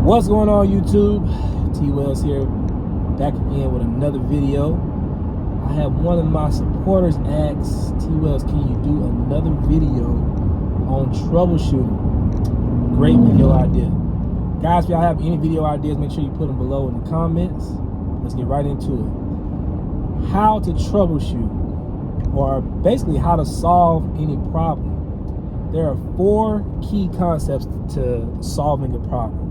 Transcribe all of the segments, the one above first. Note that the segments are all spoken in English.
What's going on, YouTube? T Wells here, back again with another video. I have one of my supporters ask, T Wells, can you do another video on troubleshooting? Great video idea. Guys, if y'all have any video ideas, make sure you put them below in the comments. Let's get right into it. How to troubleshoot, or basically how to solve any problem. There are 4 key concepts to solving a problem.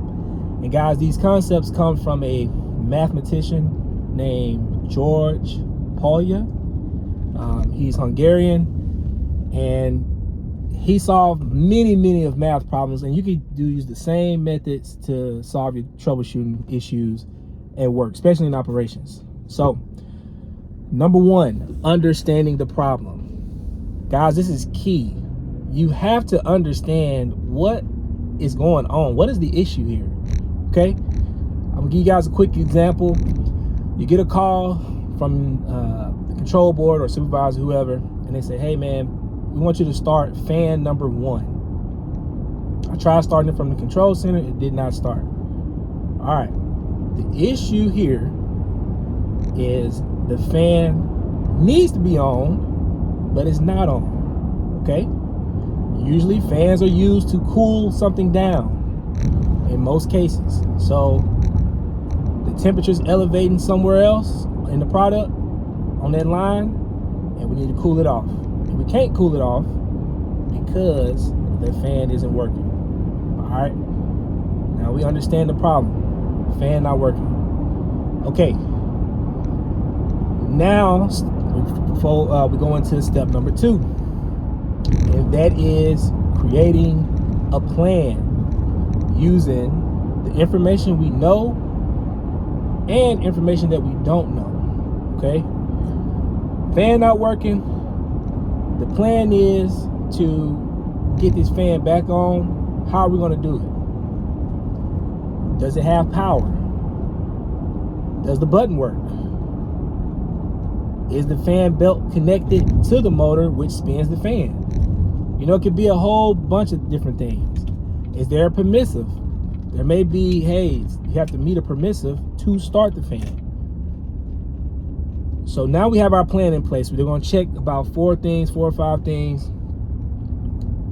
And guys, these concepts come from a mathematician named George Polya. He's Hungarian, and he solved many of math problems, and you can use the same methods to solve your troubleshooting issues at work, especially in operations. So, number 1, understanding the problem. Guys, this is key. You have to understand what is going on. What is the issue here? Okay, I'm gonna give you guys a quick example. You get a call from the control board or supervisor, whoever, and they say, hey man, we want you to start fan number 1. I tried starting it from the control center, it did not start. All right, the issue here is the fan needs to be on, but it's not on. Okay, usually fans are used to cool something down in most cases. So the temperature's elevating somewhere else in the product on that line, and we need to cool it off. And we can't cool it off because the fan isn't working. All right, now we understand the problem. Fan not working. Okay, now before we go into step number 2, and that is creating a plan using the information we know and information that we don't know. Okay, fan not working. The plan is to get this fan back on. How are we going to do it? Does it have power? Does the button work? Is the fan belt connected to the motor which spins the fan? You know, it could be a whole bunch of different things. Is there a permissive? There may be, hey, you have to meet a permissive to start the fan. So now we have our plan in place. We're going to check about 4 or 5 things.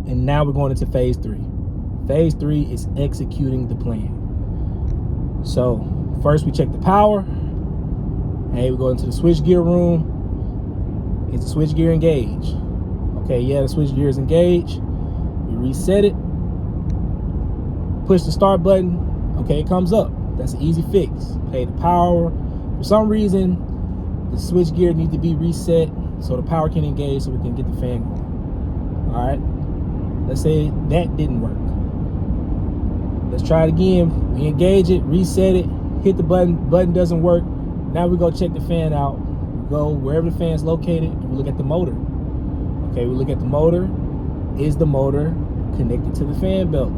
And now we're going into phase 3. Phase 3 is executing the plan. So first we check the power. Hey, we go into the switch gear room. Is the switch gear engaged? Okay, yeah, the switch gear is engaged. We reset it. Push the start button. Okay, it comes up. That's an easy fix. Okay, the power, for some reason, the switch gear needs to be reset so the power can engage so we can get the fan going. All right, let's say that didn't work. Let's try it again. We engage it, reset it, hit the button doesn't work. Now we go check the fan out. We go wherever the fan's located and we look at the motor. Okay, we look at the motor. Is the motor connected to the fan belt?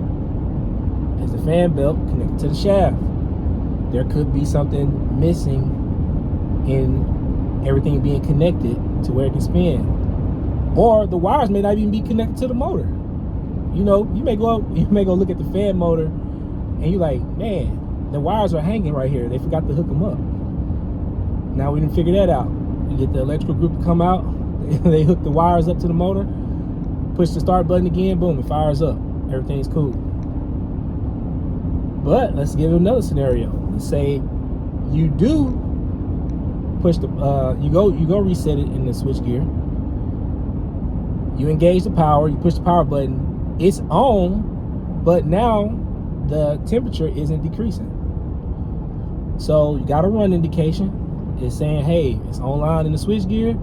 Is the fan belt connected to the shaft? There could be something missing in everything being connected to where it can spin. Or the wires may not even be connected to the motor. You know, you may go look at the fan motor and you're like, man, the wires are hanging right here. They forgot to hook them up. Now we didn't figure that out. We get the electrical group to come out. They hook the wires up to the motor, push the start button again, boom, it fires up. Everything's cool. But let's give it another scenario. Let's say you do push the you go reset it in the switch gear. You engage the power, you push the power button, it's on, but now the temperature isn't decreasing. So you got a run indication. It's saying, hey, it's online in the switch gear.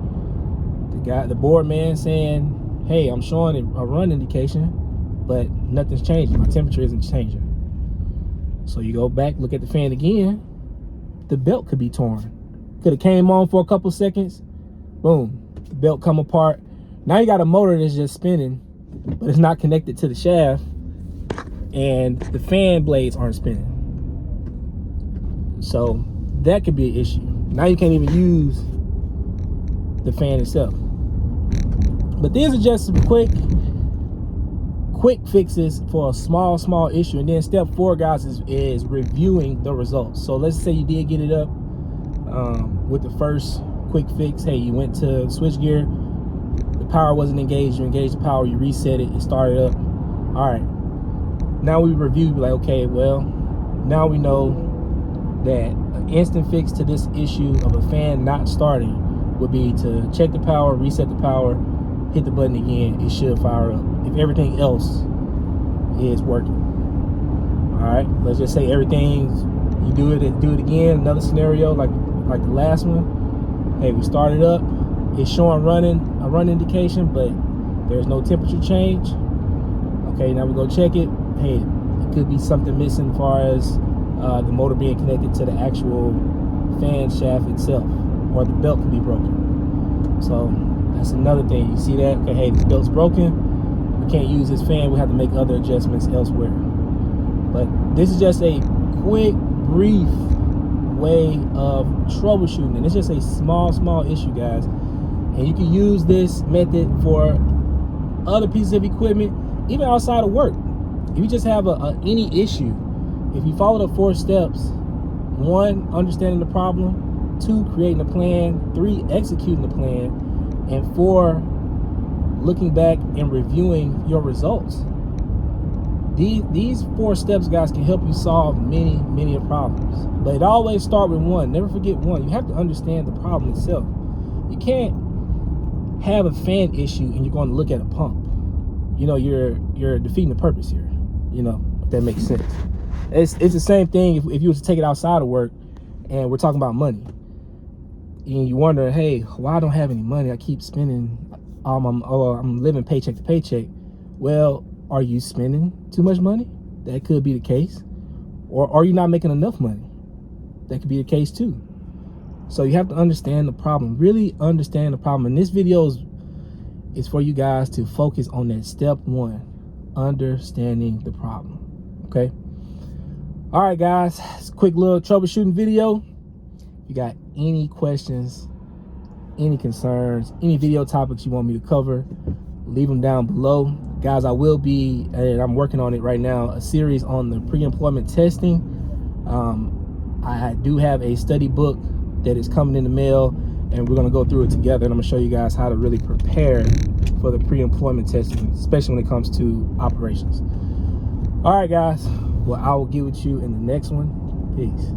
The board man saying, hey, I'm showing a run indication, but nothing's changing. My temperature isn't changing. So you go back, look at the fan again. The belt could be torn. Could have came on for a couple seconds. Boom, the belt come apart. Now you got a motor that's just spinning, but it's not connected to the shaft, and the fan blades aren't spinning. So that could be an issue. Now you can't even use the fan itself. But these are just some quick quick fixes for a small issue. And then step 4, guys, is reviewing the results. So let's say you did get it up with the first quick fix. Hey, you went to switch gear, the power wasn't engaged, you engaged the power, you reset it, it started up. All right, now we review, like, okay, well, now we know that an instant fix to this issue of a fan not starting would be to check the power, reset the power, hit the button again, it should fire up if everything else is working. All right, let's just say everything, you do it again, another scenario like the last one. Hey, we started up, it's showing a run indication, but there's no temperature change. Okay, now we go check it. Hey, it could be something missing as far as the motor being connected to the actual fan shaft itself, or the belt could be broken. So that's another thing. You see that? Okay, hey, this belt's broken, we can't use this fan, we have to make other adjustments elsewhere. But this is just a quick, brief way of troubleshooting, and it's just a small issue, guys. And you can use this method for other pieces of equipment, even outside of work. If you just have any issue, if you follow the 4 steps: 1, understanding the problem; 2, creating a plan; 3, executing the plan; and 4, looking back and reviewing your results. These 4 steps, guys, can help you solve many problems. But it always starts with 1. Never forget 1. You have to understand the problem itself. You can't have a fan issue and you're going to look at a pump. You know, you're defeating the purpose here. You know, if that makes sense. It's the same thing if you were to take it outside of work and we're talking about money. And you wonder, hey, why I don't have any money? I keep spending I'm living paycheck to paycheck. Well, are you spending too much money? That could be the case. Or are you not making enough money? That could be the case too. So you have to understand the problem, really understand the problem. And this video is for you guys to focus on that step 1, understanding the problem. Okay. All right, guys, it's a quick little troubleshooting video. If you got any questions, any concerns, any video topics you want me to cover, leave them down below. Guys, I will be, and I'm working on it right now, a series on the pre-employment testing. I do have a study book that is coming in the mail, and we're going to go through it together, and I'm going to show you guys how to really prepare for the pre-employment testing, especially when it comes to operations. All right, guys, well, I will get with you in the next one. Peace.